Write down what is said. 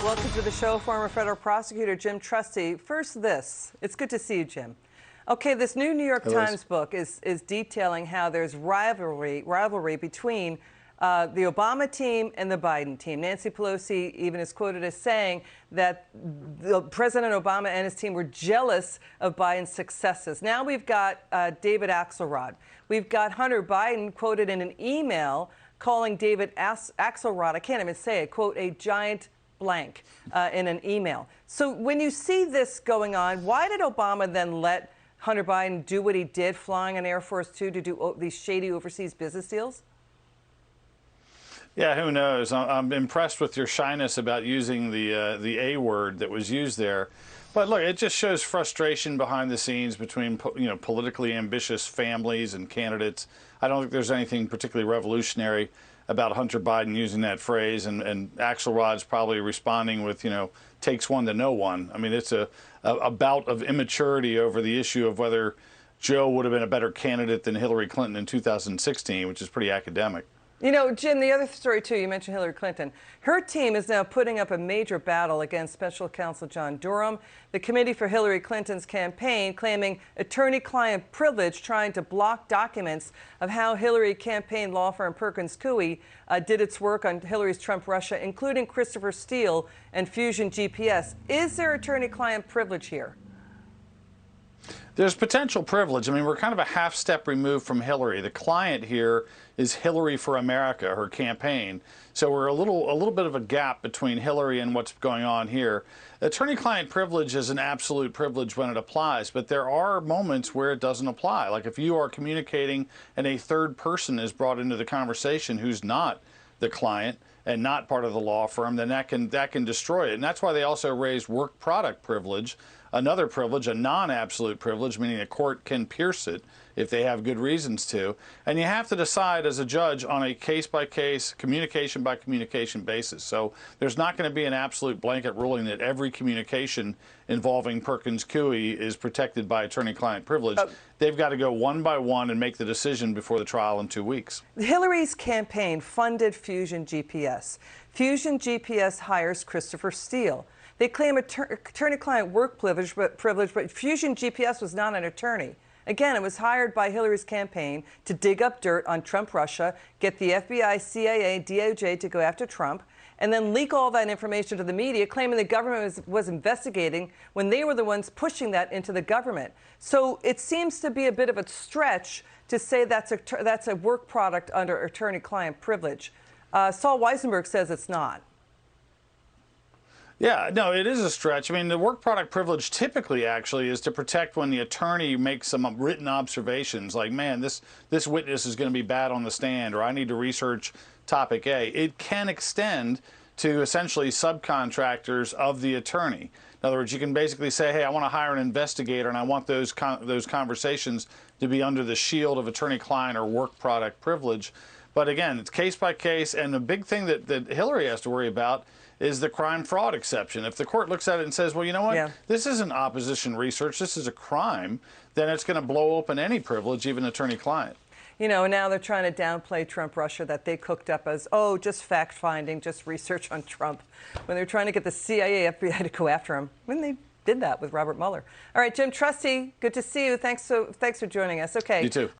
Welcome to the show, former federal prosecutor Jim Trusty. First this, it's good to see you, Jim. Okay, this new New York Times book is detailing how there's rivalry between the Obama team and the Biden team. Nancy Pelosi even is quoted as saying that President Obama and his team were jealous of Biden's successes. Now we've got David Axelrod. We've got Hunter Biden quoted in an email calling David Axelrod, I can't even say it, quote, a giant blank in an email. So when you see this going on, why did Obama then let Hunter Biden do what he did, flying on Air Force Two to do these shady overseas business deals? Yeah, who knows? I'm impressed with your shyness about using the A word that was used there. But look, it just shows frustration behind the scenes between politically ambitious families and candidates. I don't think there's anything particularly revolutionary about Hunter Biden using that phrase, and Axelrod's probably responding with, takes one to know one. I mean, it's a bout of immaturity over the issue of whether Joe would have been a better candidate than Hillary Clinton in 2016, which is pretty academic. You know, Jim, the other story, too, you mentioned Hillary Clinton. Her team is now putting up a major battle against special counsel John Durham, the committee for Hillary Clinton's campaign, claiming attorney-client privilege, trying to block documents of how Hillary campaign law firm Perkins Coie did its work on Hillary's Trump-Russia, including Christopher Steele and Fusion GPS. Is there attorney-client privilege here? There's potential privilege. I mean, we're kind of a half step removed from Hillary. The client here is Hillary for America, her campaign. So we're a little bit of a gap between Hillary and what's going on here. Attorney-client privilege is an absolute privilege when it applies, but there are moments where it doesn't apply. Like if you are communicating and a third person is brought into the conversation who's not the client and not part of the law firm, then that can destroy it. And that's why they also raised work product privilege, another privilege, a non-absolute privilege, meaning a court can pierce it if they have good reasons to. And you have to decide as a judge on a case-by-case, communication-by-communication basis. So there's not going to be an absolute blanket ruling that every communication involving Perkins Coie is protected by attorney-client privilege. They've got to go one by one and make the decision before the trial in 2 weeks. Hillary's campaign funded Fusion GPS. Fusion GPS hires Christopher Steele. They claim attorney-client work privilege, but Fusion GPS was not an attorney. Again, it was hired by Hillary's campaign to dig up dirt on Trump-Russia, get the FBI, CIA, DOJ to go after Trump, and then leak all that information to the media, claiming the government was investigating when they were the ones pushing that into the government. So it seems to be a bit of a stretch to say that's a work product under attorney-client privilege. Saul Weisenberg says it's not. Yeah, no, it is a stretch. I mean, the work product privilege typically actually is to protect when the attorney makes some written observations like, man, this witness is going to be bad on the stand, or I need to research topic A. It can extend to essentially subcontractors of the attorney. In other words, you can basically say, hey, I want to hire an investigator and I want those conversations to be under the shield of attorney-client or work product privilege. But again, it's case by case, and the big thing that Hillary has to worry about is the crime fraud exception. If the court looks at it and says, well, you know what, this isn't opposition research, this is a crime, then it's going to blow open any privilege, even attorney-client. You know, now they're trying to downplay Trump-Russia, that they cooked up as, oh, just fact-finding, just research on Trump, when they're trying to get the CIA, FBI to go after him, when they did that with Robert Mueller. All right, Jim Trusty, good to see you. Thanks for joining us. Okay. You too.